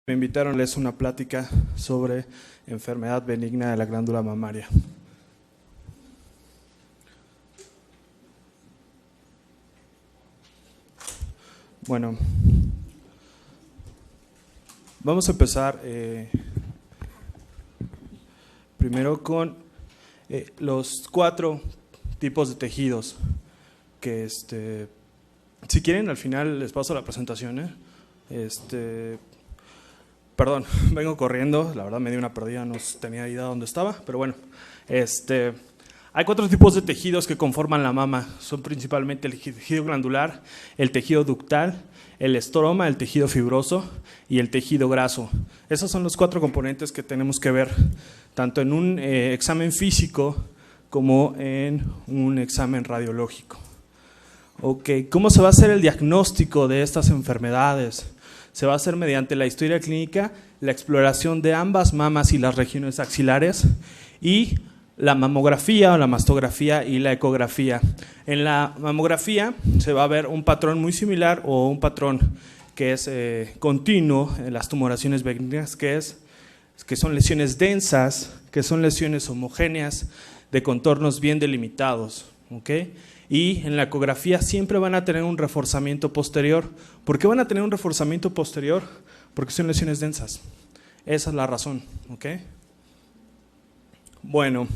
Me invitaron a darles una plática sobre enfermedad benigna de la glándula mamaria. Bueno, vamos a empezar primero con los 4 tipos de tejidos que si quieren al final les paso la presentación. Perdón, vengo corriendo, la verdad me di una perdida, no tenía idea de dónde estaba, pero bueno, hay 4 tipos de tejidos que conforman la mama, son principalmente el tejido glandular, el tejido ductal, el estroma, el tejido fibroso y el tejido graso. Esos son los 4 componentes que tenemos que ver, tanto en un examen físico como en un examen radiológico. Ok, ¿cómo se va a hacer el diagnóstico de estas enfermedades? Se va a hacer mediante la historia clínica, la exploración de ambas mamas y las regiones axilares y la mamografía o la mastografía y la ecografía. En la mamografía se va a ver un patrón muy similar o un patrón que es continuo en las tumoraciones benignas, que son lesiones densas, que son lesiones homogéneas de contornos bien delimitados, ¿ok? Y en la ecografía siempre van a tener un reforzamiento posterior. ¿Por qué van a tener un reforzamiento posterior? Porque son lesiones densas. Esa es la razón, ¿ok? Bueno,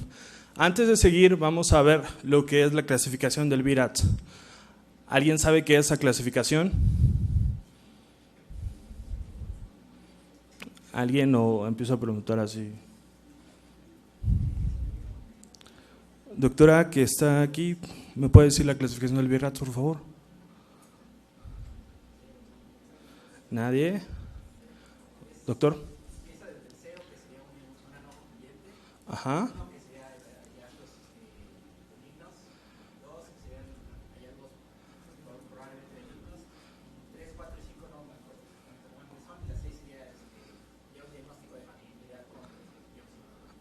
antes de seguir vamos a ver lo que es la clasificación del VIRAT. ¿Alguien sabe qué es esa clasificación? ¿Alguien o empiezo a preguntar así? Doctora que está aquí, ¿me puede decir la clasificación del VIRAT, por favor? ¿Nadie? ¿Doctor? Ajá.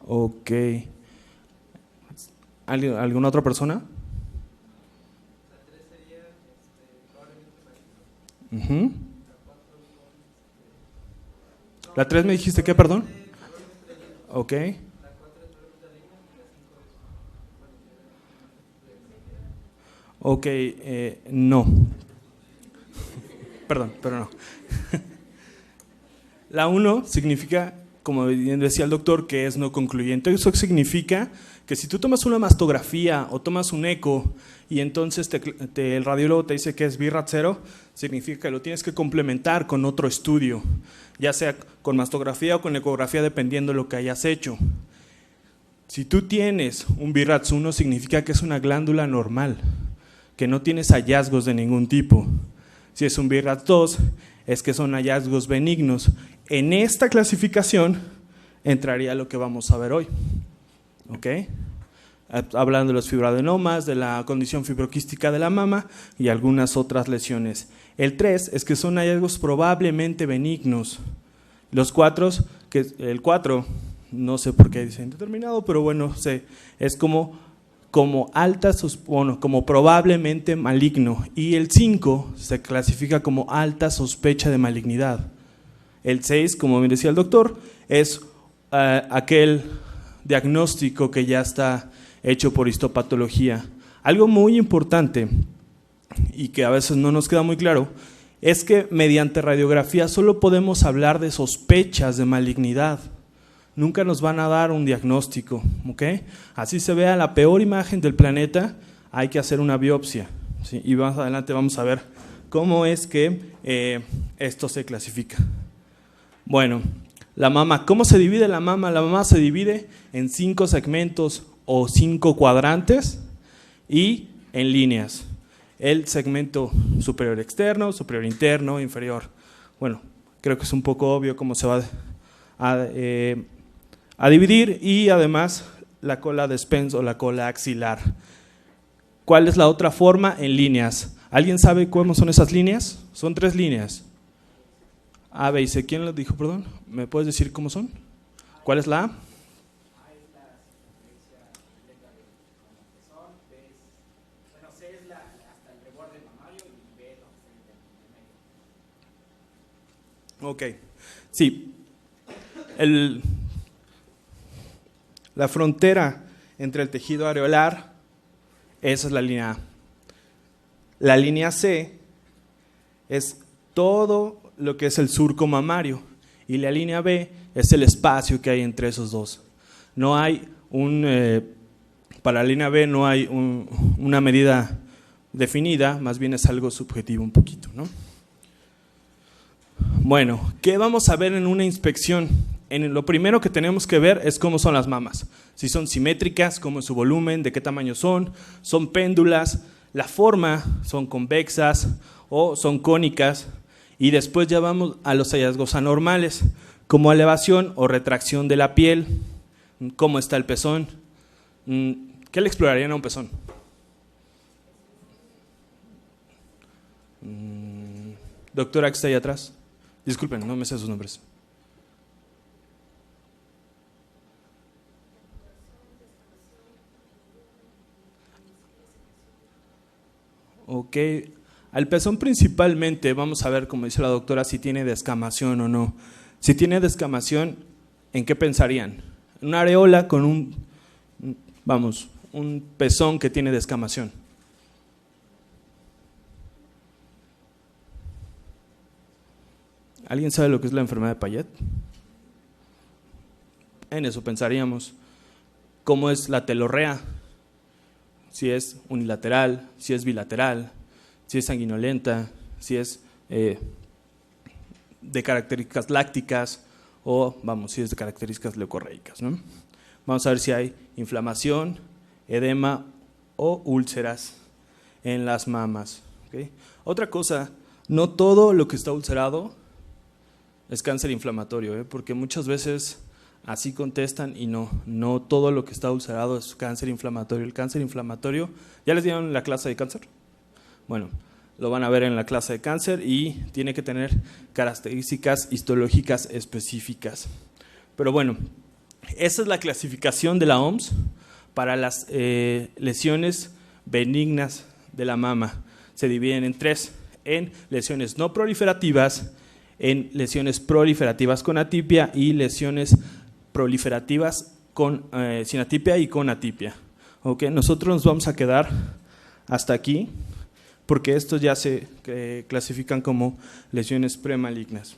Ok. ¿Alguna otra persona? Uh-huh. ¿La 3 me dijiste qué, perdón? Ok. Ok, no. Perdón, pero no. La 1 significa, como decía el doctor, que es no concluyente. Eso significa que si tú tomas una mastografía o tomas un eco y entonces el radiólogo te dice que es VIRAT 0, significa que lo tienes que complementar con otro estudio, ya sea con mastografía o con ecografía, dependiendo de lo que hayas hecho. Si tú tienes un VIRAT 1, significa que es una glándula normal, que no tienes hallazgos de ningún tipo. Si es un VIRAT 2, es que son hallazgos benignos. En esta clasificación entraría lo que vamos a ver hoy. ¿Ok? Hablando de los fibroadenomas, de la condición fibroquística de la mama y algunas otras lesiones. El 3 es que son hallazgos probablemente benignos. Los 4, el 4, no sé por qué dice indeterminado, pero bueno, es como probablemente maligno. Y el 5 se clasifica como alta sospecha de malignidad. El 6, como bien decía el doctor, es aquel diagnóstico que ya está hecho por histopatología. Algo muy importante y que a veces no nos queda muy claro es que mediante radiografía solo podemos hablar de sospechas de malignidad. Nunca nos van a dar un diagnóstico, ¿ok? Así se vea la peor imagen del planeta, hay que hacer una biopsia, ¿sí? Y más adelante vamos a ver cómo es que esto se clasifica. Bueno, la mama, ¿cómo se divide la mama? La mama se divide en 5 segmentos o 5 cuadrantes y en líneas. El segmento superior externo, superior interno, inferior. Bueno, creo que es un poco obvio cómo se va a dividir, y además la cola de Spence o la cola axilar. ¿Cuál es la otra forma? En líneas. ¿Alguien sabe cómo son esas líneas? Son 3 líneas. A, B y C. ¿Quién lo dijo, perdón? ¿Me puedes decir cómo son? ¿Cuál es la A? Ok, sí. El, la frontera entre el tejido areolar, esa es la línea A. La línea C es todo lo que es el surco mamario y la línea B es el espacio que hay entre esos dos. No hay para la línea B no hay una medida definida, más bien es algo subjetivo un poquito, ¿no? Bueno, ¿qué vamos a ver en una inspección? Lo primero que tenemos que ver es cómo son las mamas. Si son simétricas, cómo es su volumen, de qué tamaño son péndulas, la forma, son convexas o son cónicas. Y después ya vamos a los hallazgos anormales, como elevación o retracción de la piel, cómo está el pezón. ¿Qué le explorarían a un pezón? Doctora que está ahí atrás. Disculpen, no me sé sus nombres. Ok, al pezón principalmente vamos a ver, como dice la doctora, si tiene descamación o no. Si tiene descamación, ¿en qué pensarían? Una areola con un pezón que tiene descamación. ¿Alguien sabe lo que es la enfermedad de Payet? En eso pensaríamos. ¿Cómo es la telorrea? Si es unilateral, si es bilateral, si es sanguinolenta, si es de características lácticas o, si es de características leucorreicas, ¿no? Vamos a ver si hay inflamación, edema o úlceras en las mamas. ¿Okay? Otra cosa, no todo lo que está ulcerado es cáncer inflamatorio, porque muchas veces así contestan y no todo lo que está ulcerado es cáncer inflamatorio. El cáncer inflamatorio, ¿ya les dieron la clase de cáncer? Bueno, lo van a ver en la clase de cáncer y tiene que tener características histológicas específicas. Pero bueno, esa es la clasificación de la OMS para las lesiones benignas de la mama. Se dividen en tres, en lesiones no proliferativas, en lesiones proliferativas con atipia y lesiones proliferativas sin atipia y con atipia. ¿Okay? Nosotros nos vamos a quedar hasta aquí porque estos ya se clasifican como lesiones premalignas.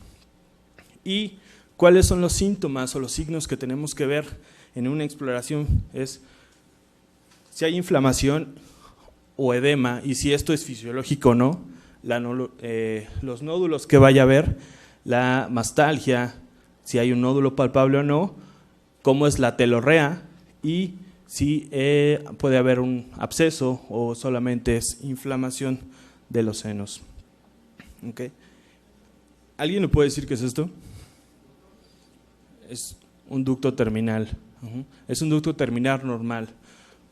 ¿Y cuáles son los síntomas o los signos que tenemos que ver en una exploración? Es si hay inflamación o edema y si esto es fisiológico o no, los nódulos que vaya a haber, la mastalgia, si hay un nódulo palpable o no, cómo es la telorrea y si puede haber un absceso o solamente es inflamación de los senos. ¿Okay? ¿Alguien me puede decir qué es esto? Es un ducto terminal. Es un ducto terminal normal.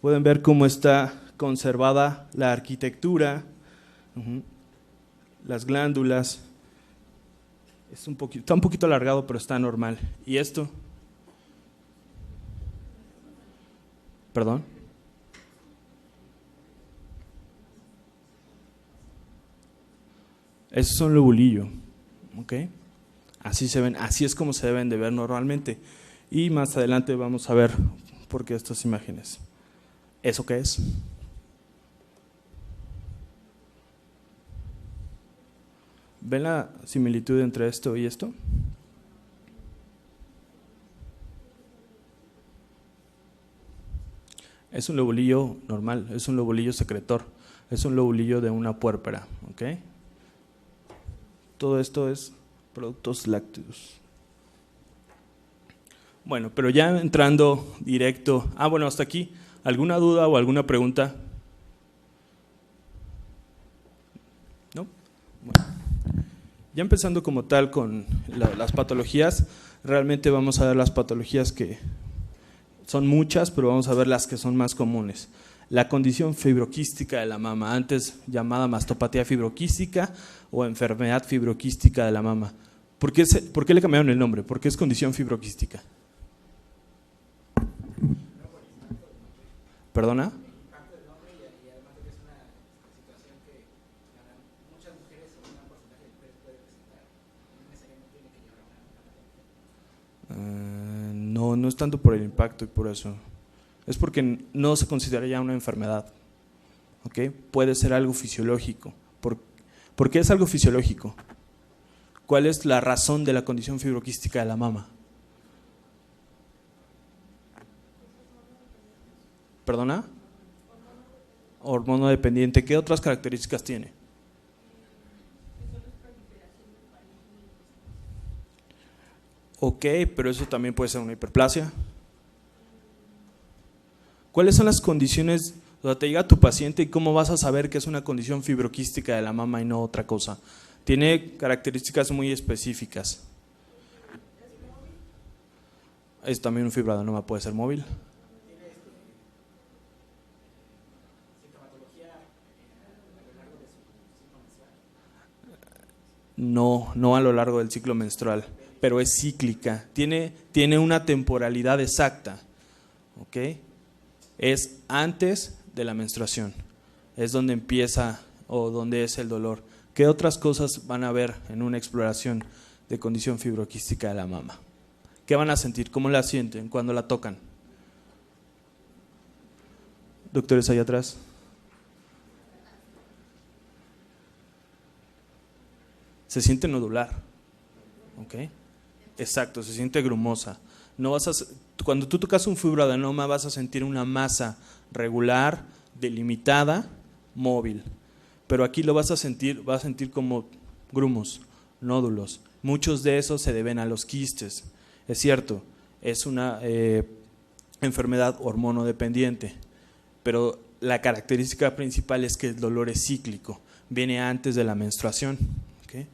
Pueden ver cómo está conservada la arquitectura, las glándulas. Está un poquito alargado, pero está normal. ¿Y esto? ¿Perdón? Eso es un lobulillo. ¿Ok? Así se ven, así es como se deben de ver normalmente. Y más adelante vamos a ver por qué estas imágenes. ¿Eso qué es? ¿Ven la similitud entre esto y esto? Es un lobulillo normal, es un lobulillo secretor, es un lobulillo de una puérpera. ¿Okay? Todo esto es productos lácteos. Bueno, pero ya entrando directo. Bueno, hasta aquí. ¿Alguna duda o alguna pregunta? ¿No? Bueno. Ya empezando como tal con las patologías, realmente vamos a ver las patologías que son muchas, pero vamos a ver las que son más comunes. La condición fibroquística de la mama, antes llamada mastopatía fibroquística o enfermedad fibroquística de la mama. ¿Por qué le cambiaron el nombre? ¿Por qué es condición fibroquística? ¿Perdona? es tanto por el impacto y por eso, es porque no se considera ya una enfermedad, ¿ok? Puede ser algo fisiológico. ¿Por qué es algo fisiológico? ¿Cuál es la razón de la condición fibroquística de la mama? ¿Perdona? Hormono dependiente. ¿Qué otras características tiene? Ok, pero eso también puede ser una hiperplasia. ¿Cuáles son las condiciones? O sea, te llega tu paciente y ¿cómo vas a saber que es una condición fibroquística de la mama y no otra cosa? Tiene características muy específicas. Es también un fibroadenoma, puede ser móvil. No, no a lo largo del ciclo menstrual, pero es cíclica. Tiene una temporalidad exacta, ¿ok? Es antes de la menstruación, es donde empieza o donde es el dolor. ¿Qué otras cosas van a ver en una exploración de condición fibroquística de la mama? ¿Qué van a sentir? ¿Cómo la sienten cuando la tocan? Doctores allá atrás. Se siente nodular, ¿ok? Exacto, se siente grumosa. No vas a, cuando tú tocas un fibroadenoma vas a sentir una masa regular, delimitada, móvil. Pero aquí lo vas a sentir como grumos, nódulos. Muchos de esos se deben a los quistes. Es cierto, es una enfermedad hormonodependiente, pero la característica principal es que el dolor es cíclico, viene antes de la menstruación. ¿Okay?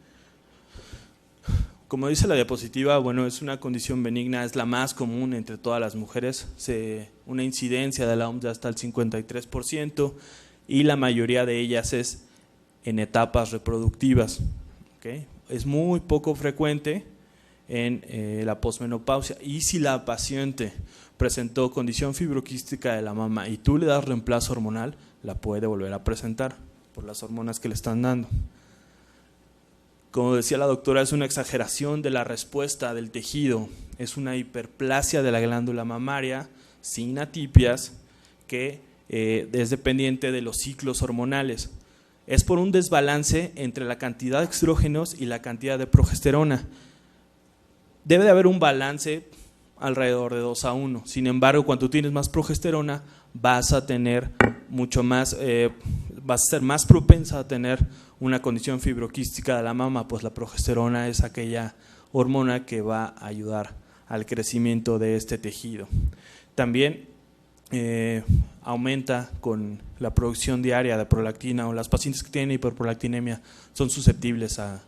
Como dice la diapositiva, bueno, es una condición benigna, es la más común entre todas las mujeres, una incidencia de la OMS de hasta el 53% y la mayoría de ellas es en etapas reproductivas. ¿Okay? Es muy poco frecuente en la posmenopausia, y si la paciente presentó condición fibroquística de la mama y tú le das reemplazo hormonal, la puede volver a presentar por las hormonas que le están dando. Como decía la doctora, es una exageración de la respuesta del tejido, es una hiperplasia de la glándula mamaria sin atipias que es dependiente de los ciclos hormonales. Es por un desbalance entre la cantidad de estrógenos y la cantidad de progesterona. Debe de haber un balance alrededor de 2:1. Sin embargo, cuando tú tienes más progesterona, vas a tener mucho más, vas a ser más propensa a tener una condición fibroquística de la mama, pues la progesterona es aquella hormona que va a ayudar al crecimiento de este tejido. También aumenta con la producción diaria de prolactina, o las pacientes que tienen hiperprolactinemia son susceptibles a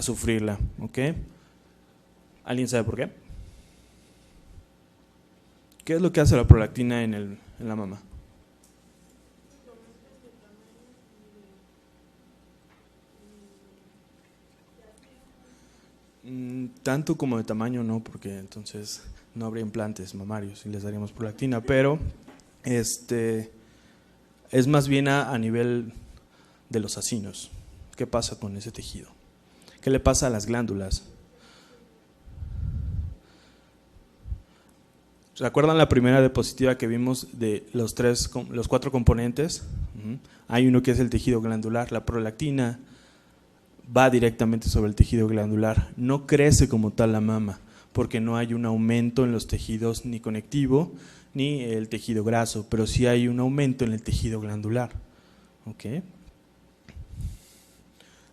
sufrirla. ¿Okay? ¿Alguien sabe por qué? ¿Qué es lo que hace la prolactina en la mama? Tanto como de tamaño no, porque entonces no habría implantes mamarios y les daríamos prolactina, pero es más bien a nivel de los acinos. ¿Qué pasa con ese tejido? ¿Qué le pasa a las glándulas? ¿Recuerdan la primera diapositiva que vimos de los 4 componentes? Hay uno que es el tejido glandular, la prolactina va directamente sobre el tejido glandular, no crece como tal la mama, porque no hay un aumento en los tejidos ni conectivo ni el tejido graso, pero sí hay un aumento en el tejido glandular. ¿Okay?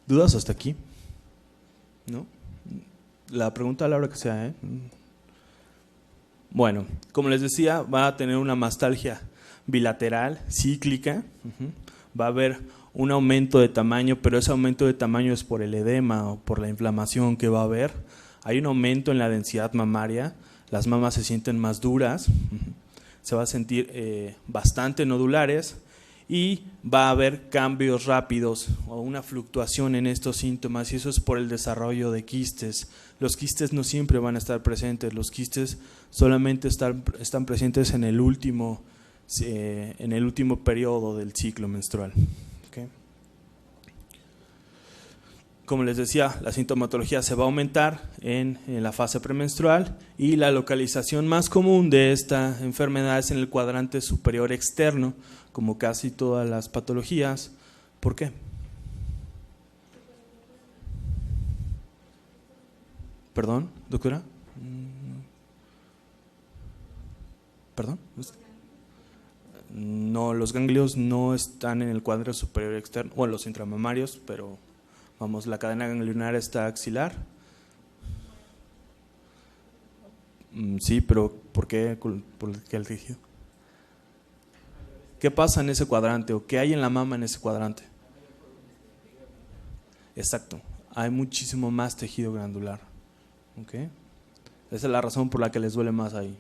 ¿Dudas hasta aquí? ¿No? La pregunta a la hora que sea, ¿eh? Bueno, como les decía, va a tener una mastalgia bilateral, cíclica, va a haber un aumento de tamaño, pero ese aumento de tamaño es por el edema o por la inflamación que va a haber. Hay un aumento en la densidad mamaria, las mamas se sienten más duras, se va a sentir bastante nodulares y va a haber cambios rápidos o una fluctuación en estos síntomas, y eso es por el desarrollo de quistes. Los quistes no siempre van a estar presentes, los quistes solamente están presentes en el último periodo del ciclo menstrual. ¿Okay? como les decía, la sintomatología se va a aumentar en la fase premenstrual y la localización más común de esta enfermedad es en el cuadrante superior externo, como casi todas las patologías. ¿Por qué? ¿Perdón, doctora? ¿Perdón? No, los ganglios no están en el cuadrante superior externo, bueno, los intramamarios, pero vamos, la cadena ganglionar está axilar. Sí, pero ¿por qué el tejido? ¿Qué pasa en ese cuadrante o qué hay en la mama en ese cuadrante? Exacto, hay muchísimo más tejido glandular. ¿Okay? Esa es la razón por la que les duele más ahí.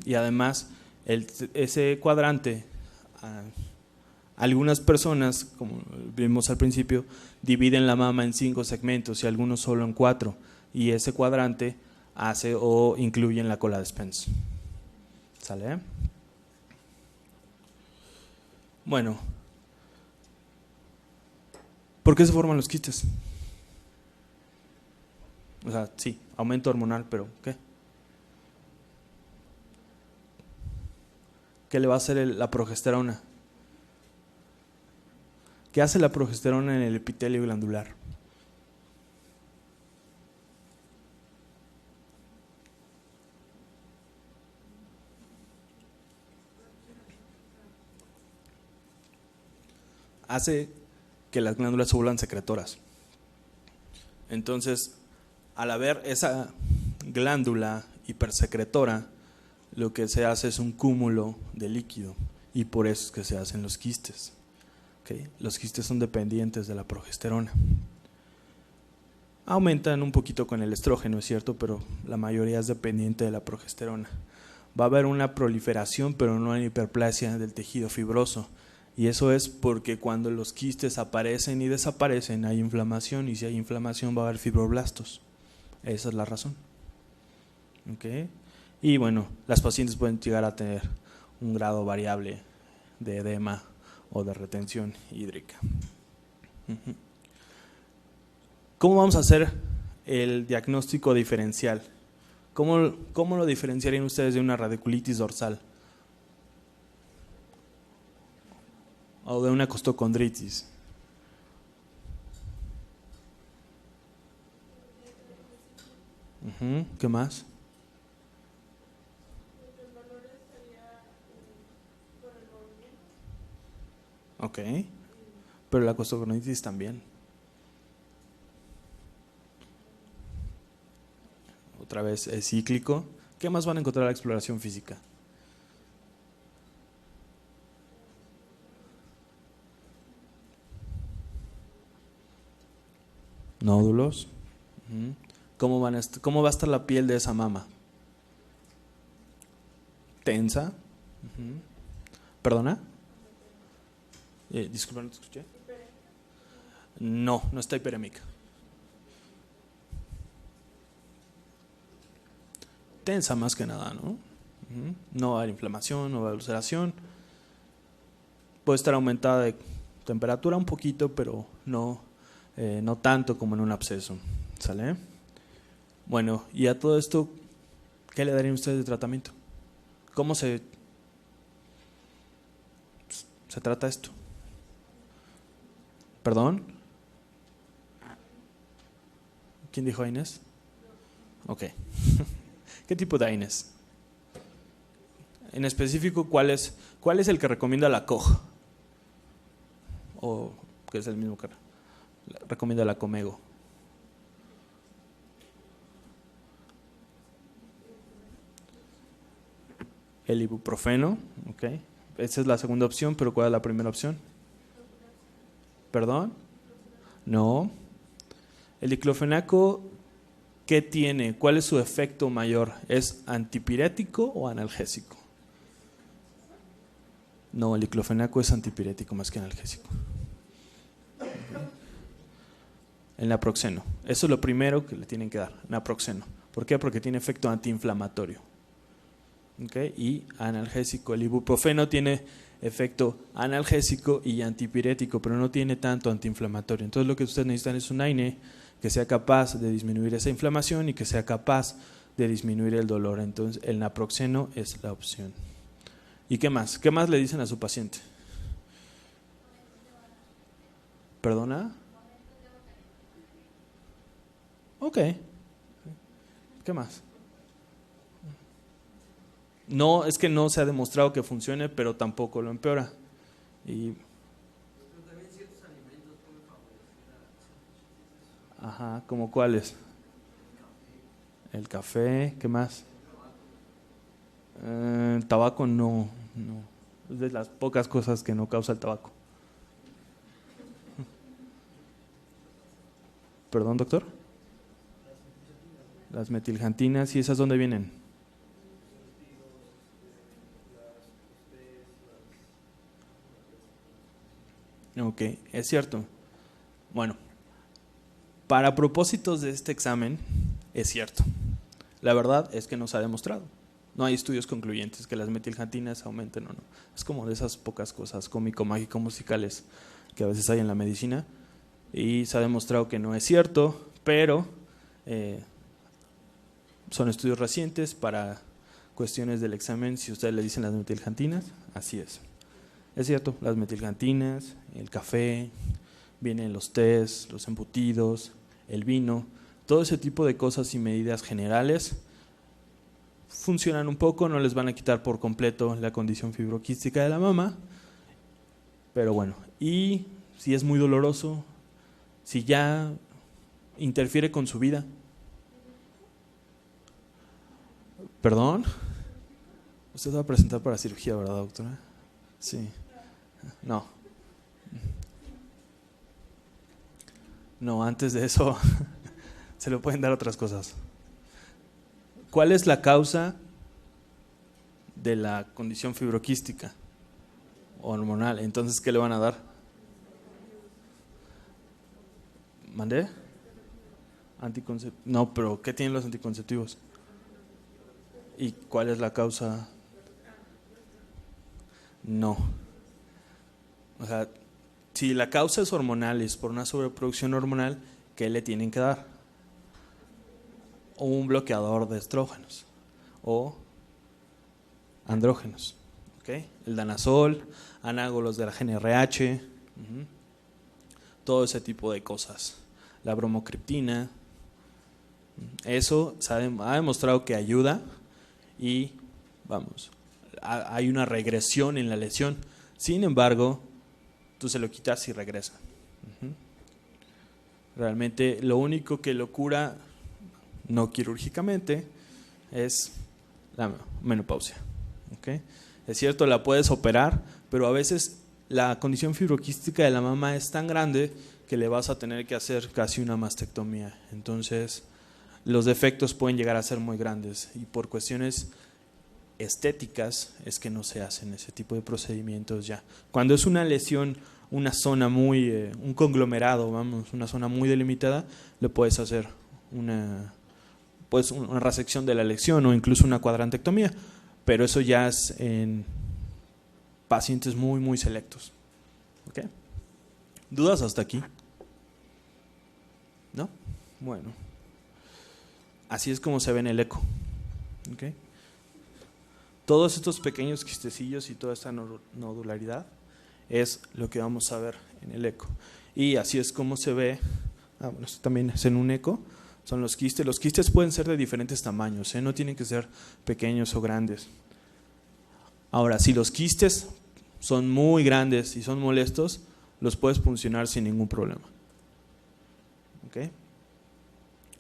Y además, ese cuadrante, algunas personas, como vimos al principio, dividen la mama en 5 segmentos y algunos solo en 4. Y ese cuadrante hace o incluye en la cola de Spence. ¿Sale? Bueno, ¿por qué se forman los quistes? O sea, sí, aumento hormonal, pero ¿qué? ¿Qué le va a hacer la progesterona? ¿Qué hace la progesterona en el epitelio glandular? Hace que las glándulas se vuelvan secretoras. Entonces, al haber esa glándula hipersecretora, lo que se hace es un cúmulo de líquido y por eso es que se hacen los quistes. ¿Okay? Los quistes son dependientes de la progesterona. Aumentan un poquito con el estrógeno, es cierto, pero la mayoría es dependiente de la progesterona. Va a haber una proliferación, pero no una hiperplasia del tejido fibroso. Y eso es porque cuando los quistes aparecen y desaparecen hay inflamación, y si hay inflamación va a haber fibroblastos. Esa es la razón. ¿Okay? Y bueno, las pacientes pueden llegar a tener un grado variable de edema o de retención hídrica. ¿Cómo vamos a hacer el diagnóstico diferencial? ¿Cómo lo diferenciarían ustedes de una radiculitis dorsal? O de una costocondritis. ¿Qué más? Ok, pero la costocondritis también. Otra vez es cíclico. ¿Qué más van a encontrar en la exploración física? Nódulos. ¿Cómo va a estar la piel de esa mama? Tensa. ¿Perdona? Disculpa, no te escuché. No está hiperémica. Tensa más que nada, ¿no? No va a haber inflamación, no va a haber ulceración. Puede estar aumentada de temperatura un poquito, pero no tanto como en un absceso. ¿Sale? Bueno, y a todo esto, ¿qué le darían ustedes de tratamiento? ¿Cómo se trata esto? ¿Perdón? ¿Quién dijo Inés? Ok. ¿Qué tipo de AINES? En específico, ¿cuál es el que recomienda la COG? ¿O que es el mismo que recomienda la Comego? El ibuprofeno, ok. Esa es la segunda opción, pero ¿cuál es la primera opción? ¿Perdón? No. El diclofenaco, ¿qué tiene? ¿Cuál es su efecto mayor? ¿Es antipirético o analgésico? No, el diclofenaco es antipirético más que analgésico. El naproxeno. Eso es lo primero que le tienen que dar, naproxeno. ¿Por qué? Porque tiene efecto antiinflamatorio. ¿Okay? Y analgésico. El ibuprofeno tiene efecto analgésico y antipirético, pero no tiene tanto antiinflamatorio. Entonces lo que ustedes necesitan es un AINE que sea capaz de disminuir esa inflamación y que sea capaz de disminuir el dolor. Entonces el naproxeno es la opción. ¿Y qué más? ¿Qué más le dicen a su paciente? ¿Perdona? Ok. ¿Qué más? No, es que no se ha demostrado que funcione, pero tampoco lo empeora. Y ajá, ¿como cuáles? El café, ¿qué más? El tabaco no, no. Es de las pocas cosas que no causa el tabaco. ¿Perdón, doctor? Las metiljantinas, ¿y esas dónde vienen? Ok, es cierto. Bueno, para propósitos de este examen, es cierto. La verdad es que no se ha demostrado. No hay estudios concluyentes que las metiljantinas aumenten o no. Es como de esas pocas cosas cómico-mágico-musicales que a veces hay en la medicina. Y se ha demostrado que no es cierto, pero son estudios recientes para cuestiones del examen. Si ustedes le dicen las metiljantinas, así es. Es cierto, las metiljantinas, el café, vienen los tés, los embutidos, el vino, todo ese tipo de cosas y medidas generales funcionan un poco, no les van a quitar por completo la condición fibroquística de la mama, pero bueno, y si es muy doloroso, si ya interfiere con su vida. ¿Perdón? Usted va a presentar para cirugía, ¿verdad, doctora? Sí. No. No, antes de eso se le pueden dar otras cosas. ¿Cuál es la causa de la condición fibroquística hormonal? Entonces, ¿qué le van a dar? ¿Mandé? No, pero ¿qué tienen los anticonceptivos? ¿Y cuál es la causa? No. O sea, si la causa es hormonal, es por una sobreproducción hormonal, ¿qué le tienen que dar? O un bloqueador de estrógenos o andrógenos. ¿Okay? El danazol, anágolos de la GnRH, todo ese tipo de cosas. La bromocriptina, eso se ha demostrado que ayuda y vamos, hay una regresión en la lesión. Sin embargo, tú se lo quitas y regresa. Realmente lo único que lo cura no quirúrgicamente es la menopausia. ¿Okay? Es cierto, la puedes operar, pero a veces la condición fibroquística de la mama es tan grande que le vas a tener que hacer casi una mastectomía. Entonces, los defectos pueden llegar a ser muy grandes y por cuestiones estéticas es que no se hacen ese tipo de procedimientos ya. Cuando es una lesión, una zona muy, un conglomerado, vamos, una zona muy delimitada, le puedes hacer una resección de la lesión o incluso una cuadrantectomía, pero eso ya es en pacientes muy, muy selectos. ¿Okay? ¿Dudas hasta aquí? ¿No? Bueno. Así es como se ve en el eco. ¿Okay? Todos estos pequeños quistecillos y toda esta nodularidad es lo que vamos a ver en el eco. Y así es como se ve, bueno, esto también es en un eco, son los quistes. Los quistes pueden ser de diferentes tamaños, no tienen que ser pequeños o grandes. Ahora, si los quistes son muy grandes y son molestos, los puedes puncionar sin ningún problema. ¿Okay?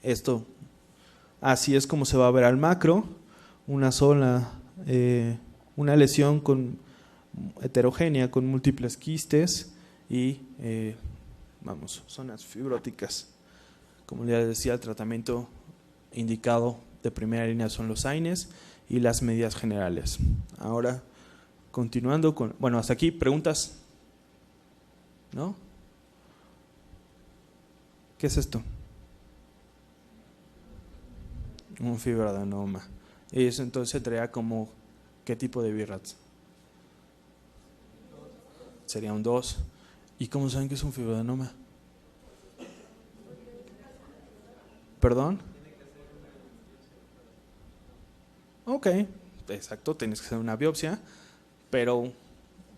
Esto, así es como se va a ver al macro, una sola, una lesión heterogénea con múltiples quistes y, vamos, zonas fibróticas. Como ya les decía, el tratamiento indicado de primera línea son los AINES y las medidas generales. Ahora, continuando con, bueno, hasta aquí, ¿preguntas? ¿No? ¿Qué es esto? Un fibroadenoma. Y eso entonces traía como, ¿qué tipo de BIRATS? sería un 2. ¿Y cómo saben que es un fibroadenoma? ¿Perdón? Ok, exacto, tienes que hacer una biopsia, pero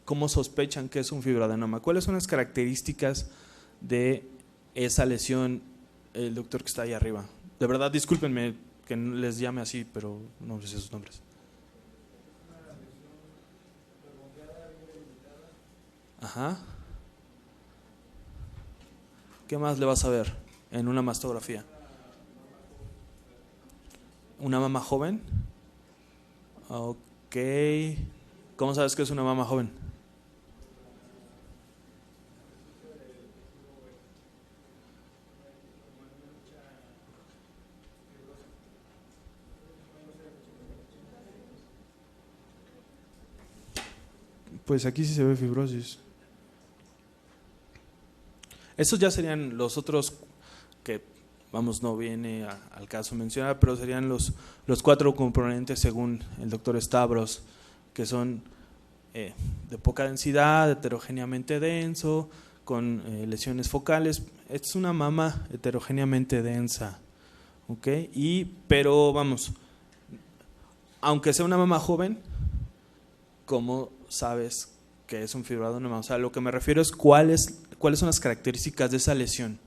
¿cómo sospechan que es un fibroadenoma? ¿Cuáles son las características de esa lesión, el doctor que está ahí arriba? De verdad, discúlpenme que no les llame así, pero no sé sus nombres. Ajá. ¿Qué más le vas a ver en una mastografía? ¿Una mama joven? Ok. ¿Cómo sabes que es una mama joven? Pues aquí sí se ve fibrosis. Estos ya serían los otros que, vamos, no viene al caso mencionar, pero serían los 4 componentes según el doctor Stavros, que son de poca densidad, heterogéneamente denso, con lesiones focales. Esta es una mama heterogéneamente densa, ¿ok? Pero vamos, aunque sea una mama joven, ¿cómo sabes que es un fibroadenoma? O sea, lo que me refiero es cuáles son las características de esa lesión,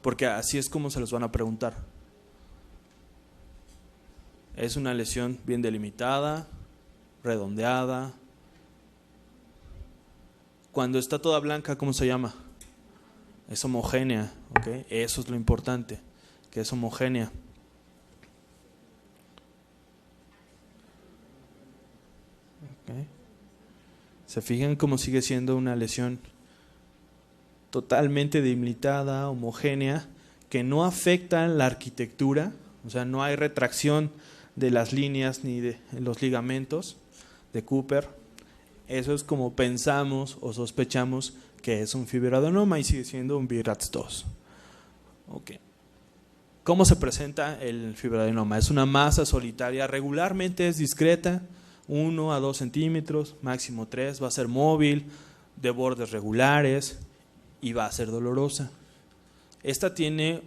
porque así es como se los van a preguntar. Es una lesión bien delimitada, redondeada. Cuando está toda blanca, ¿cómo se llama? Es homogénea, ¿ok? Eso es lo importante, que es homogénea. ¿Okay? ¿Se fijan cómo sigue siendo una lesión totalmente delimitada, homogénea, que no afecta la arquitectura? O sea, no hay retracción de las líneas ni de los ligamentos de Cooper. Eso es como pensamos o sospechamos que es un fibroadenoma y sigue siendo un BRAF2. Okay. ¿Cómo se presenta el fibroadenoma? Es una masa solitaria, regularmente es discreta, 1 a 2 centímetros, máximo 3, va a ser móvil, de bordes regulares y va a ser dolorosa. Esta tiene,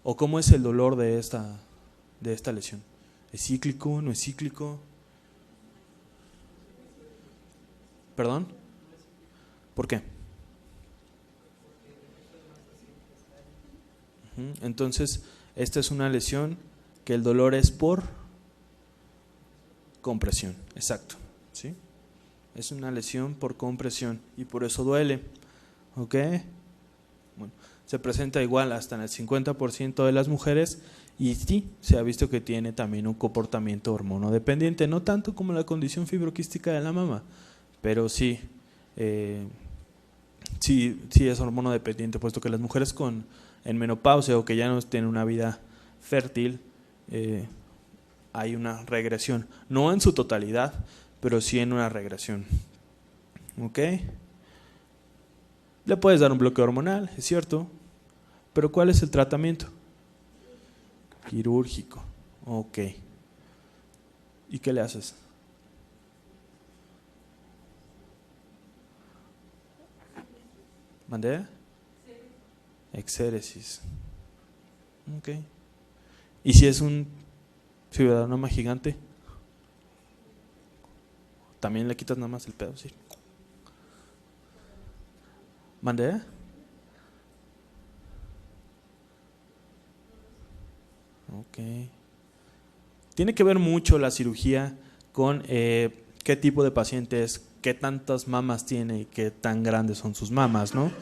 o ¿cómo es el dolor de esta lesión? ¿Es cíclico? ¿No es cíclico? ¿Perdón? ¿Por qué? Entonces, esta es una lesión que el dolor es por compresión, exacto, ¿sí? Es una lesión por compresión y por eso duele, ¿ok? Bueno, se presenta igual hasta en el 50% de las mujeres y sí, se ha visto que tiene también un comportamiento hormonodependiente, no tanto como la condición fibroquística de la mama, pero sí, sí es hormonodependiente, puesto que las mujeres en menopausia o que ya no tienen una vida fértil, hay una regresión, no en su totalidad, pero sí en una regresión. ¿Ok? Le puedes dar un bloqueo hormonal, es cierto, pero ¿cuál es el tratamiento? Quirúrgico. Ok. ¿Y qué le haces? ¿Mandé? Exéresis. Ok. ¿Y si es un fibroadenoma gigante? También le quitas nada más el pedo, sí. ¿Mandé? Ok. Tiene que ver mucho la cirugía con qué tipo de paciente es, qué tantas mamas tiene y qué tan grandes son sus mamas, ¿no?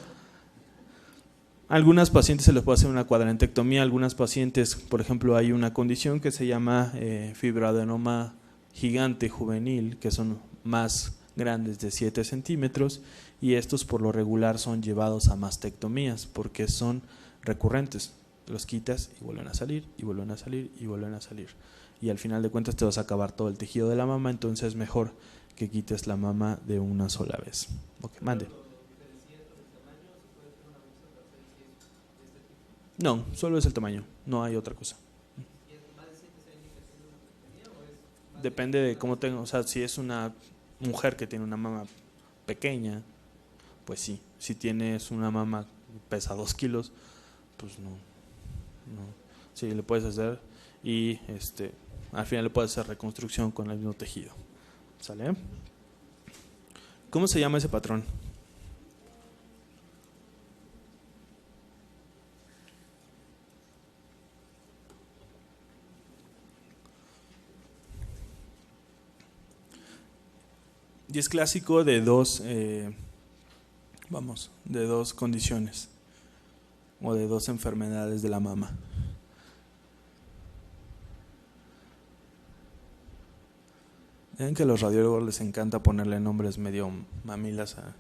A algunas pacientes se les puede hacer una cuadrantectomía, algunas pacientes, por ejemplo, hay una condición que se llama fibroadenoma gigante juvenil, que son más grandes de 7 centímetros y estos por lo regular son llevados a mastectomías porque son recurrentes. Los quitas y vuelven a salir, y vuelven a salir, y vuelven a salir. Y al final de cuentas te vas a acabar todo el tejido de la mama, entonces es mejor que quites la mama de una sola vez. Ok, mande. No, solo es el tamaño, no hay otra cosa. Depende de cómo tenga, o sea, si es una mujer que tiene una mama pequeña, pues sí. Si tienes una mama que pesa 2 kilos, pues no. Sí, le puedes hacer y al final le puedes hacer reconstrucción con el mismo tejido. ¿Sale? ¿Cómo se llama ese patrón? Y es clásico de dos condiciones o de dos enfermedades de la mama. Ven que a los radiólogos les encanta ponerle nombres medio mamilas a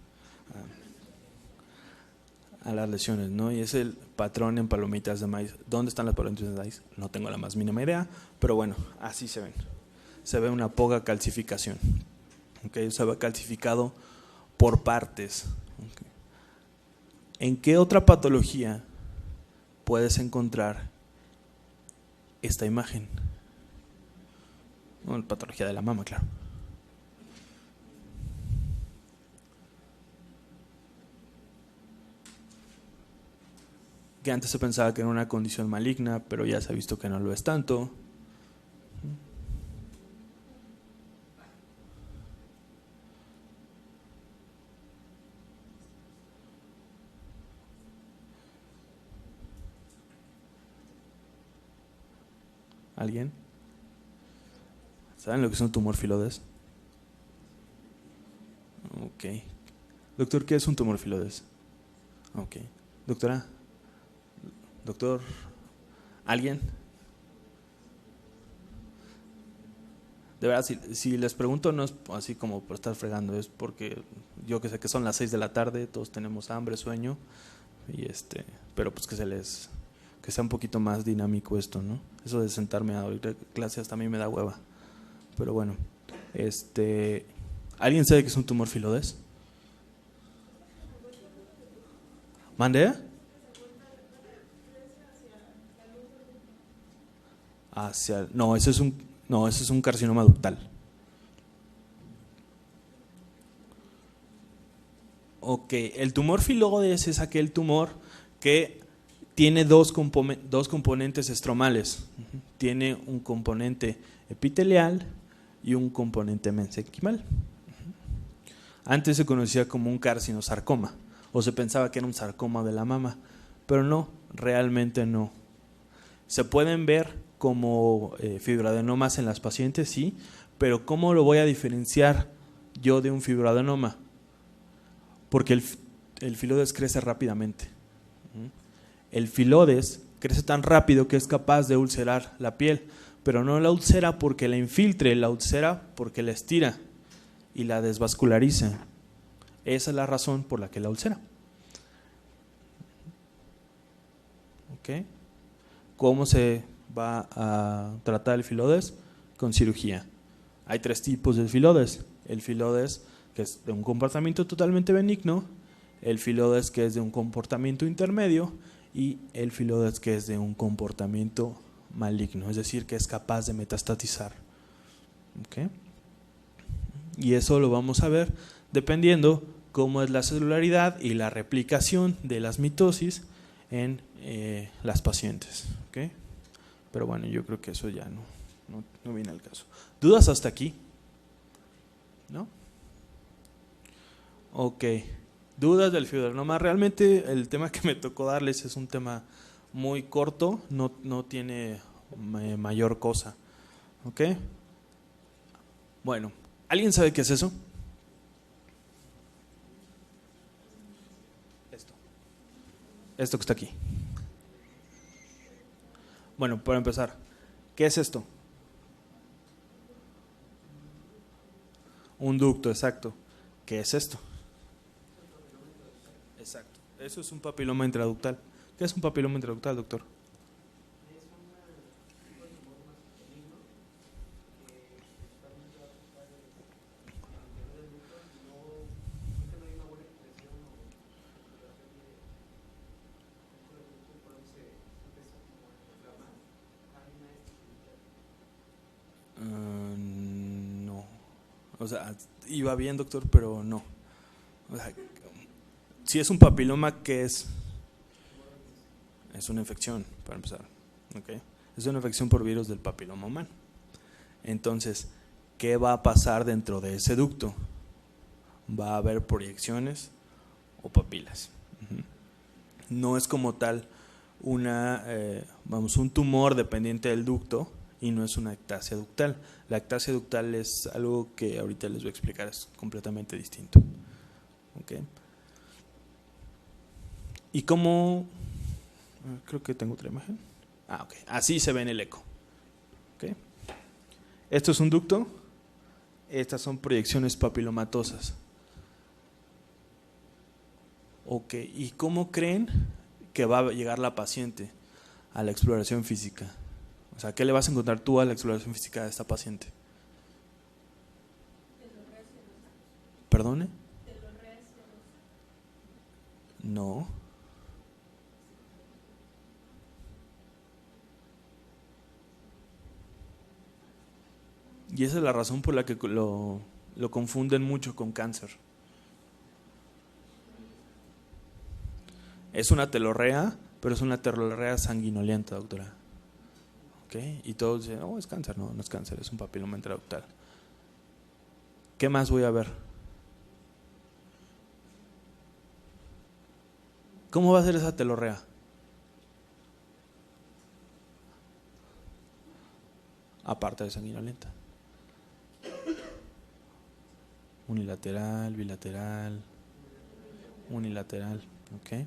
las lesiones, ¿no? Y es el patrón en palomitas de maíz. ¿Dónde están las palomitas de maíz? No tengo la más mínima idea, pero bueno, así se ven. Se ve una poca calcificación. ¿Okay? Se ve calcificado por partes. ¿Okay? ¿En qué otra patología puedes encontrar esta imagen? No, la patología de la mama, claro. Que antes se pensaba que era una condición maligna, pero ya se ha visto que no lo es tanto. ¿Alguien? ¿Saben lo que es un tumor filodes? Ok. Doctor, ¿qué es un tumor filodes? Ok. Doctora. Doctor. ¿Alguien? De verdad, si les pregunto no es así como por estar fregando, es porque yo que sé que son las 6 de la tarde, todos tenemos hambre, sueño, y pero pues que sea un poquito más dinámico esto, ¿no? Eso de sentarme a oír clases hasta a mí me da hueva. Pero bueno, ¿alguien sabe qué es un tumor filodes? ¿Mande? No, ese es un carcinoma ductal. Ok, el tumor filodes es aquel tumor que tiene dos componentes estromales. Tiene un componente epitelial y un componente mesenquimal. Antes se conocía como un carcinosarcoma, o se pensaba que era un sarcoma de la mama, pero no, realmente no. Se pueden ver como fibroadenomas en las pacientes, sí, pero ¿cómo lo voy a diferenciar yo de un fibroadenoma? Porque el filodes crece rápidamente. El filodes crece tan rápido que es capaz de ulcerar la piel, pero no la ulcera porque la infiltre, la ulcera porque la estira y la desvasculariza. Esa es la razón por la que la ulcera. ¿Ok? ¿Cómo se va a tratar el filodes? Con cirugía. Hay 3 tipos de filodes. El filodes que es de un comportamiento totalmente benigno, el filodes que es de un comportamiento intermedio y el filodes que es de un comportamiento maligno, es decir, que es capaz de metastatizar. ¿Okay? Y eso lo vamos a ver dependiendo cómo es la celularidad y la replicación de las mitosis en las pacientes. ¿Okay? Pero bueno, yo creo que eso ya no viene al caso. ¿Dudas hasta aquí? ¿No? Ok. ¿Dudas del fibroadenoma? Realmente el tema que me tocó darles es un tema muy corto, no tiene mayor cosa. ¿Ok? Bueno, ¿alguien sabe qué es eso? Esto que está aquí. Bueno, para empezar, ¿qué es esto? Un ducto, exacto. ¿Qué es esto? Exacto. Eso es un papiloma intraductal. ¿Qué es un papiloma intraductal, doctor? No. O sea, iba bien, doctor, pero no. O sea, si es un papiloma, ¿qué es? Es una infección, para empezar. ¿Okay? Es una infección por virus del papiloma humano. Entonces, ¿qué va a pasar dentro de ese ducto? Va a haber proyecciones o papilas. No es como tal un tumor dependiente del ducto y no es una ectasia ductal. La ectasia ductal es algo que ahorita les voy a explicar, es completamente distinto. ¿Okay? ¿Y cómo? Creo que tengo otra imagen. Ok. Así se ve en el eco. ¿Okay? Esto es un ducto. Estas son proyecciones papilomatosas. Ok. ¿Y cómo creen que va a llegar la paciente a la exploración física? O sea, ¿qué le vas a encontrar tú a la exploración física de esta paciente? ¿Perdone? No. Y esa es la razón por la que lo confunden mucho con cáncer. Es una telorrea, pero es una telorrea sanguinolenta, doctora. ¿Okay? Y todos dicen, no, es cáncer. No, no es cáncer, es un papiloma intraductal. ¿Qué más voy a ver? ¿Cómo va a ser esa telorrea? Aparte de sanguinolenta. Unilateral, bilateral, unilateral, ¿ok?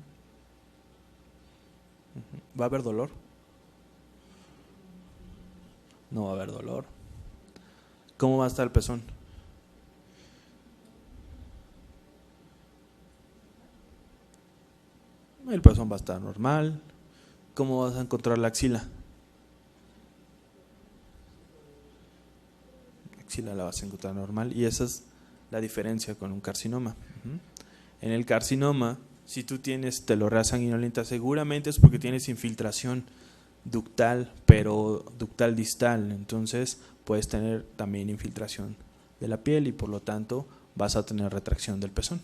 ¿Va a haber dolor? No va a haber dolor. ¿Cómo va a estar el pezón? El pezón va a estar normal. ¿Cómo vas a encontrar la axila? La axila la vas a encontrar normal y esa es la diferencia con un carcinoma. En el carcinoma, si tú tienes telorrea sanguinolenta, seguramente es porque tienes infiltración ductal, pero ductal distal. Entonces puedes tener también infiltración de la piel y por lo tanto vas a tener retracción del pezón.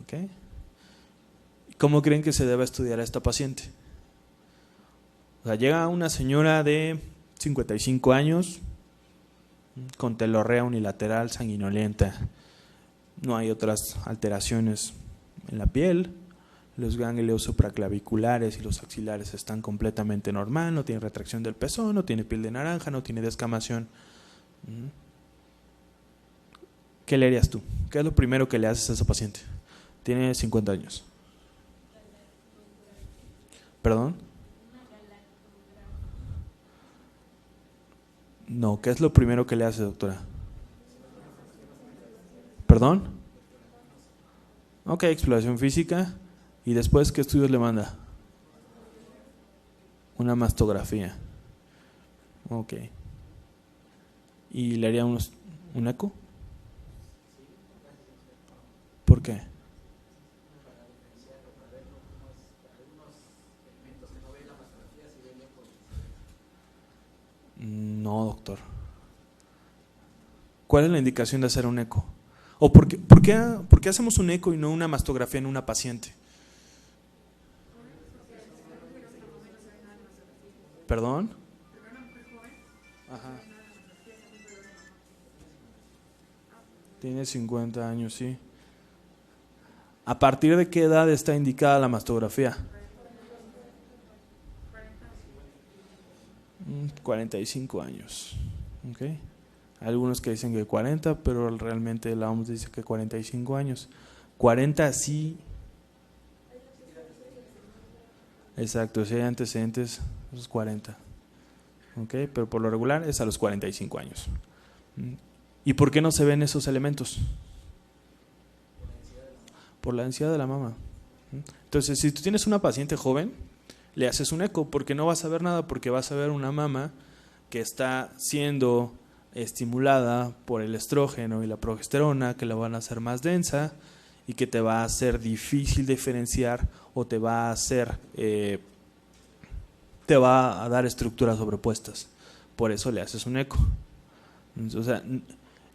¿Okay? ¿Cómo creen que se debe estudiar a esta paciente? O sea, llega una señora de 55 años con telorrea unilateral sanguinolenta. No hay otras alteraciones en la piel. Los ganglios supraclaviculares y los axilares están completamente normal. No tiene retracción del pezón, no tiene piel de naranja, no tiene descamación. ¿Qué le harías tú? ¿Qué es lo primero que le haces a esa paciente? Tiene 50 años. ¿Perdón? No, ¿qué es lo primero que le hace, doctora? ¿Perdón? Ok, exploración física. ¿Y después qué estudios le manda? Una mastografía. Ok. ¿Y le haría un eco? ¿Por qué? No, doctor. ¿Cuál es la indicación de hacer un eco? ¿O por qué hacemos un eco y no una mastografía en una paciente? ¿Perdón? Ajá. Tiene 50 años, sí. ¿A partir de qué edad está indicada la mastografía? 45 años. ¿Okay? Hay algunos que dicen que 40, pero realmente la OMS dice que 45 años. 40 sí. Exacto, si hay antecedentes, esos 40. ¿Okay? Pero por lo regular es a los 45 años. ¿Y por qué no se ven esos elementos? Por la densidad de la mama. Entonces, si tú tienes una paciente joven, le haces un eco porque no vas a ver nada, porque vas a ver una mama que está siendo estimulada por el estrógeno y la progesterona, que la van a hacer más densa y que te va a hacer difícil diferenciar o te va a hacer te va a dar estructuras sobrepuestas. Por eso le haces un eco. O sea,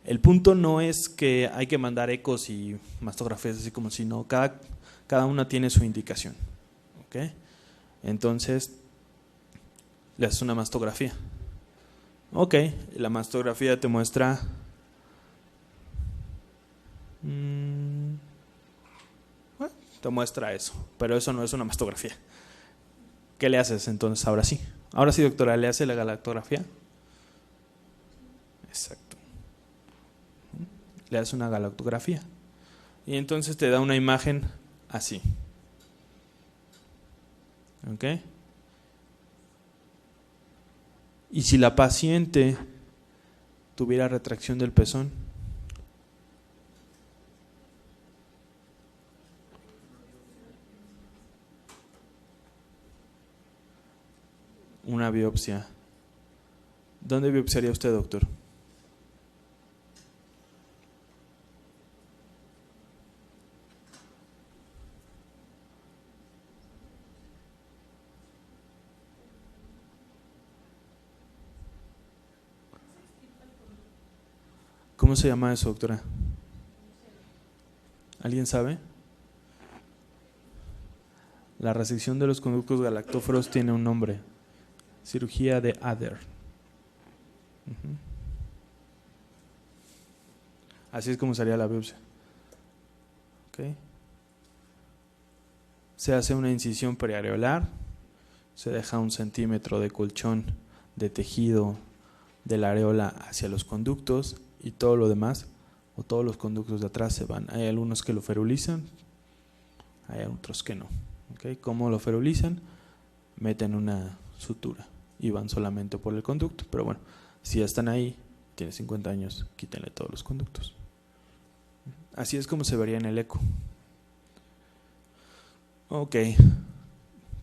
El punto no es que hay que mandar ecos y mastografías así como si no, cada una tiene su indicación. ¿Okay? Entonces, le haces una mastografía. Ok, la mastografía te muestra te muestra eso, pero eso no es una mastografía. ¿Qué le haces entonces? Ahora sí. Ahora sí, doctora, ¿le hace la galactografía? Exacto. Le hace una galactografía. Y entonces te da una imagen así. ¿Ok? Y si la paciente tuviera retracción del pezón, una biopsia. ¿Dónde biopsiaría usted, doctor? ¿Cómo se llama eso, doctora? ¿Alguien sabe? La resección de los conductos galactóforos tiene un nombre. Cirugía de Ader. Así es como sería la biopsia. ¿Okay? Se hace una incisión periareolar, se deja 1 centímetro de colchón de tejido de la areola hacia los conductos y todo lo demás, o todos los conductos de atrás se van. Hay algunos que lo ferulizan, hay otros que no. ¿Okay? ¿Cómo lo ferulizan? Meten una sutura y van solamente por el conducto. Pero bueno, si ya están ahí, tiene 50 años, quítenle todos los conductos. Así es como se vería en el eco. Ok.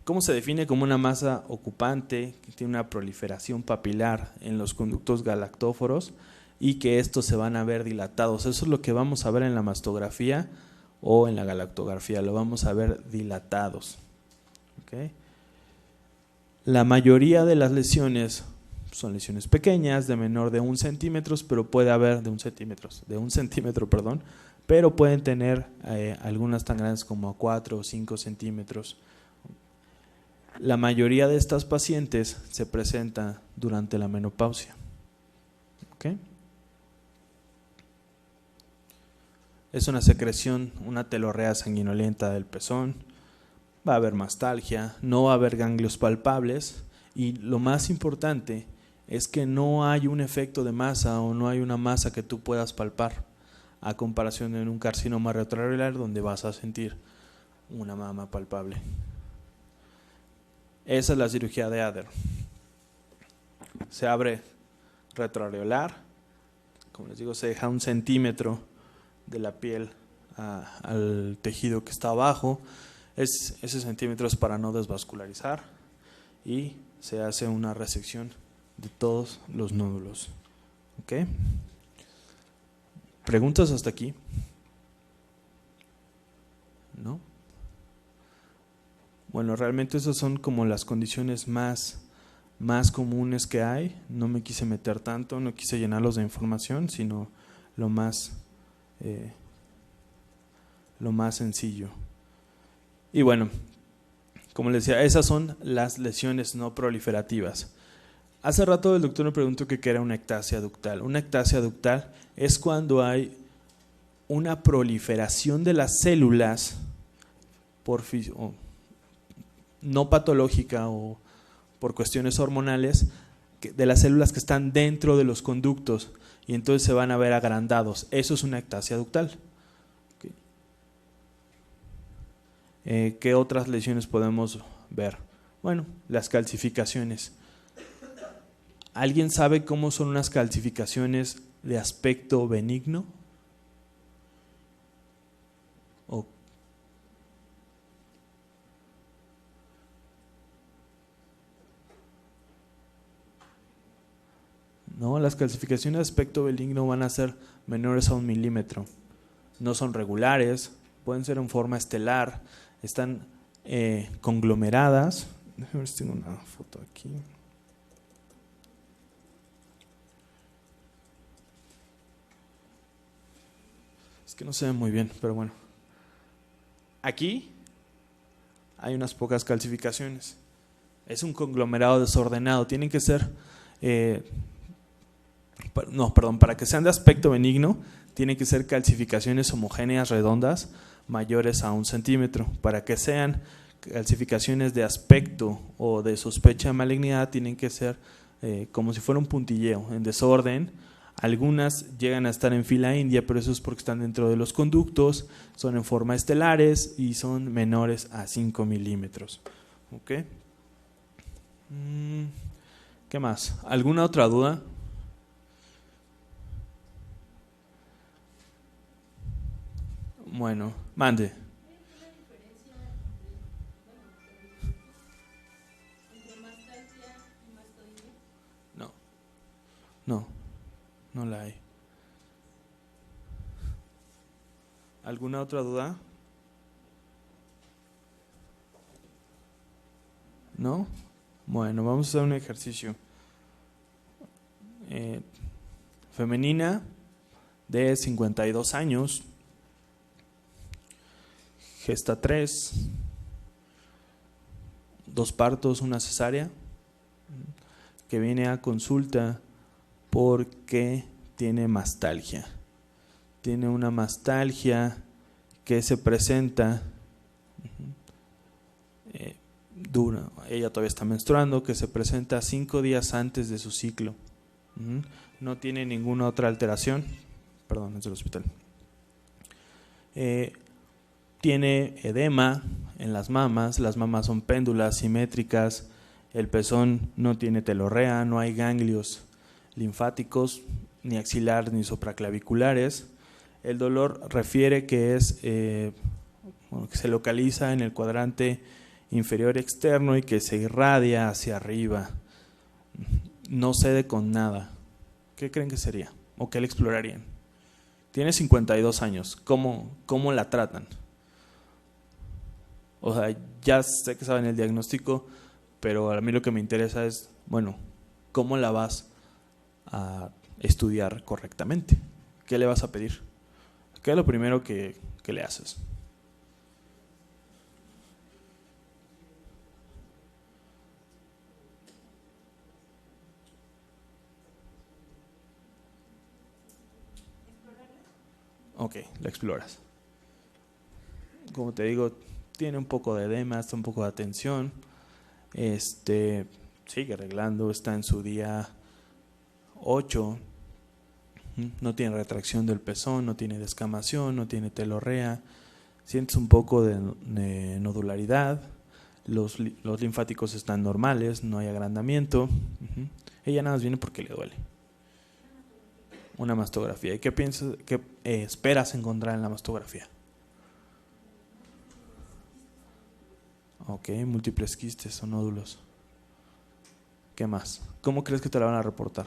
¿Cómo se define como una masa ocupante que tiene una proliferación papilar en los conductos galactóforos y que estos se van a ver dilatados? Eso es lo que vamos a ver en la mastografía o en la galactografía, lo vamos a ver dilatados. ¿Okay? La mayoría de las lesiones son lesiones pequeñas, de menor de 1 centímetro, pero puede haber de 1 centímetro, perdón, pero pueden tener algunas tan grandes como 4 o 5 centímetros. La mayoría de estas pacientes se presenta durante la menopausia. ¿Okay? Es una secreción, una telorrea sanguinolenta del pezón, va a haber mastalgia, no va a haber ganglios palpables y lo más importante es que no hay un efecto de masa o no hay una masa que tú puedas palpar a comparación de un carcinoma retroareolar donde vas a sentir una mama palpable. Esa es la cirugía de Ader. Se abre retroareolar, como les digo, se deja 1 centímetro de la piel al tejido que está abajo. Ese centímetro es para no desvascularizar y se hace una resección de todos los nódulos. ¿Okay? ¿Preguntas hasta aquí? ¿No? Bueno, realmente esas son como las condiciones más comunes que hay. No me quise meter tanto, no quise llenarlos de información, sino lo más sencillo. Y bueno, como les decía, esas son las lesiones no proliferativas. Hace rato el doctor me preguntó qué era una ectasia ductal. Una ectasia ductal es cuando hay una proliferación de las células no patológica o por cuestiones hormonales de las células que están dentro de los conductos y entonces se van a ver agrandados. Eso es una ectasia ductal. ¿Qué otras lesiones podemos ver? Bueno, las calcificaciones. ¿Alguien sabe cómo son unas calcificaciones de aspecto benigno? No, las calcificaciones de aspecto benigno van a ser menores a 1 milímetro. No son regulares, pueden ser en forma estelar, están conglomeradas. Déjame ver si tengo una foto aquí. que no se ve muy bien, pero bueno. Aquí hay unas pocas calcificaciones. Es un conglomerado desordenado. Tienen que ser, para que sean de aspecto benigno, tienen que ser calcificaciones homogéneas redondas mayores a 1 centímetro. Para que sean calcificaciones de aspecto o de sospecha de malignidad, tienen que ser como si fuera un puntilleo, en desorden. Algunas llegan a estar en fila india, pero eso es porque están dentro de los conductos, son en forma estelares y son menores a 5 milímetros. ¿Ok? ¿Qué más? ¿Alguna otra duda? Bueno, mande. No, no la hay. ¿Alguna otra duda? ¿No? Bueno, vamos a hacer un ejercicio. Femenina de 52 años, gesta 3, 2 partos, una cesárea, que viene a consulta porque tiene mastalgia. Tiene una mastalgia que se presenta dura. Ella todavía está menstruando, que se presenta 5 días antes de su ciclo. No tiene ninguna otra alteración. Perdón, es del hospital. Tiene edema en las mamas son péndulas, simétricas, el pezón no tiene telorrea, no hay ganglios linfáticos, ni axilar ni supraclaviculares. El dolor refiere que que se localiza en el cuadrante inferior externo y que se irradia hacia arriba. No cede con nada. ¿Qué creen que sería? ¿O qué le explorarían? Tiene 52 años. ¿Cómo la tratan? O sea, ya sé que saben el diagnóstico, pero a mí lo que me interesa es, bueno, ¿cómo la vas a estudiar correctamente? ¿Qué le vas a pedir? ¿Qué es lo primero que le haces? Ok, la exploras. Como te digo, tiene un poco de edema, está un poco de atención. Sigue arreglando, está en su día 8. No tiene retracción del pezón, no tiene descamación, no tiene telorrea. Sientes un poco de nodularidad. Los linfáticos están normales, no hay agrandamiento. Ella nada más viene porque le duele. Una mastografía. ¿Y qué piensas, qué esperas encontrar en la mastografía? Ok, múltiples quistes o nódulos. ¿Qué más? ¿Cómo crees que te la van a reportar?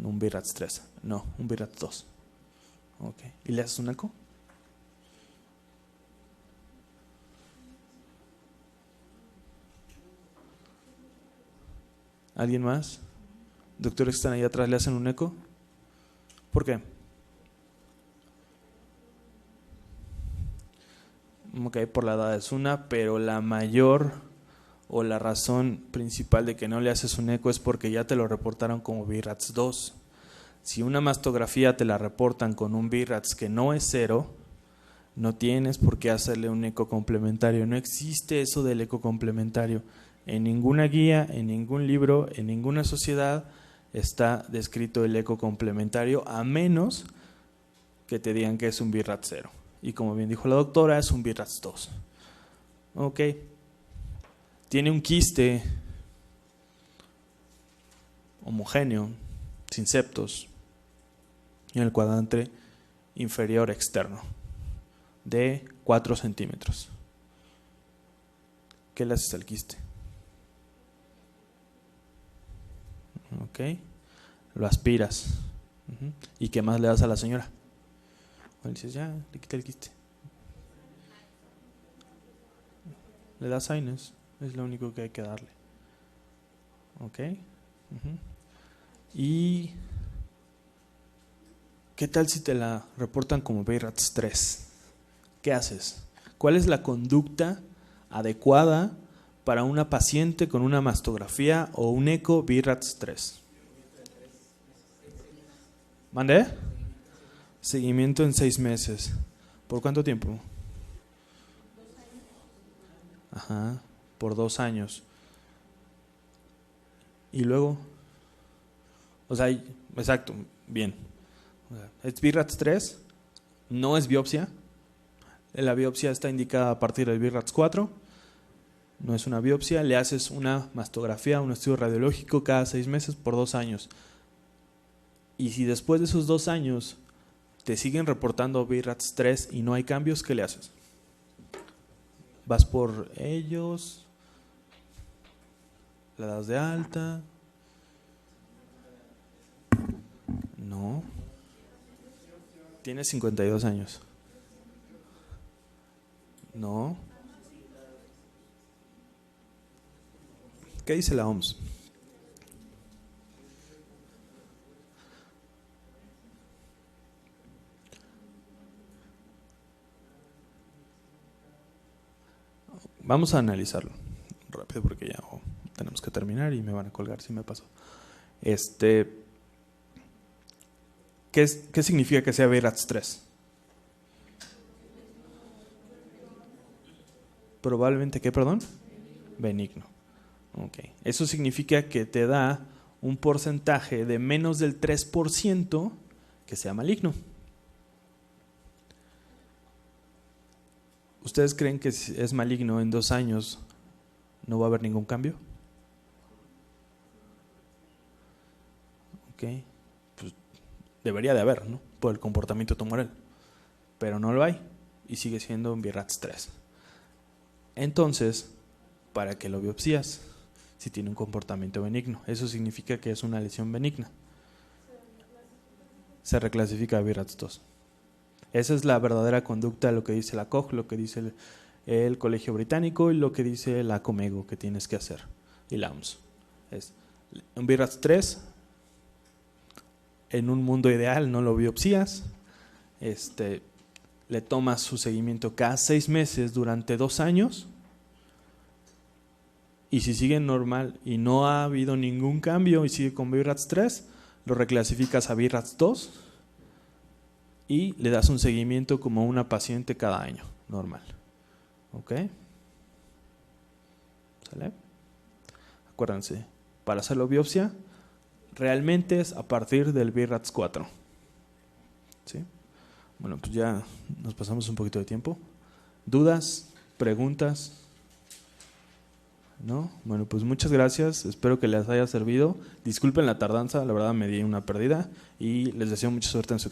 Un BIRATS 3. No, un BIRATS 2. Ok. ¿Y le haces un eco? ¿Alguien más? Doctores que están ahí atrás, ¿le hacen un eco? ¿Por qué? Ok, por la edad es una, pero la mayor o la razón principal de que no le haces un eco es porque ya te lo reportaron como BIRATS 2. Si una mastografía te la reportan con un BIRATS que no es 0, no tienes por qué hacerle un eco complementario. No existe eso del eco complementario. En ninguna guía, en ningún libro, en ninguna sociedad está descrito el eco complementario, a menos que te digan que es un BIRATS 0. Y como bien dijo la doctora, es un BIRATS 2. Ok. Tiene un quiste homogéneo, sin septos, en el cuadrante inferior externo, de 4 centímetros. ¿Qué le haces al quiste? Ok. Lo aspiras. ¿Y qué más le das a la señora? O le dices, ya, le quita el quiste. Le das Sinus, es lo único que hay que darle. Ok. Y ¿qué tal si te la reportan como BIRATS 3? ¿Qué haces? ¿Cuál es la conducta adecuada para una paciente con una mastografía o un eco BIRATS 3? ¿Mandé? Seguimiento en 6 meses. ¿Por cuánto tiempo? Ajá, por 2 años. Y luego, o sea, exacto, bien. Es BIRATS 3, no es biopsia. La biopsia está indicada a partir del BIRATS 4. No es una biopsia, le haces una mastografía, un estudio radiológico cada 6 meses por 2 años. Y si después de esos 2 años te siguen reportando BIRATS 3 y no hay cambios, ¿qué le haces? Vas por ellos, la das de alta. No. Tienes 52 años. No. ¿Qué dice la OMS? Vamos a analizarlo rápido porque ya tenemos que terminar y me van a colgar si me paso. ¿Qué significa que sea BIRATS 3? Probablemente, ¿qué, perdón? Benigno. Okay. Eso significa que te da un porcentaje de menos del 3% que sea maligno. ¿Ustedes creen que si es maligno en 2 años no va a haber ningún cambio? Ok, pues debería de haber, ¿no? Por el comportamiento tumoral, pero no lo hay y sigue siendo un BIRATS 3. Entonces, ¿para qué lo biopsias si tiene un comportamiento benigno? Eso significa que es una lesión benigna. Se reclasifica a BIRATS 2. Esa es la verdadera conducta, lo que dice la COG, lo que dice el Colegio Británico y lo que dice la Comego que tienes que hacer, y la OMS. Es un BIRATS 3, en un mundo ideal no lo biopsías, le tomas su seguimiento cada 6 meses durante 2 años, y si sigue normal y no ha habido ningún cambio y sigue con BIRATS 3, lo reclasificas a BIRATS 2 y le das un seguimiento como una paciente cada año, normal. ¿Ok? ¿Sale? Acuérdense, para hacerlo biopsia, realmente es a partir del BIRATS 4. ¿Sí? Bueno, pues ya nos pasamos un poquito de tiempo. ¿Dudas? ¿Preguntas? ¿No? Bueno, pues muchas gracias, espero que les haya servido. Disculpen la tardanza, la verdad me di una pérdida y les deseo mucha suerte en su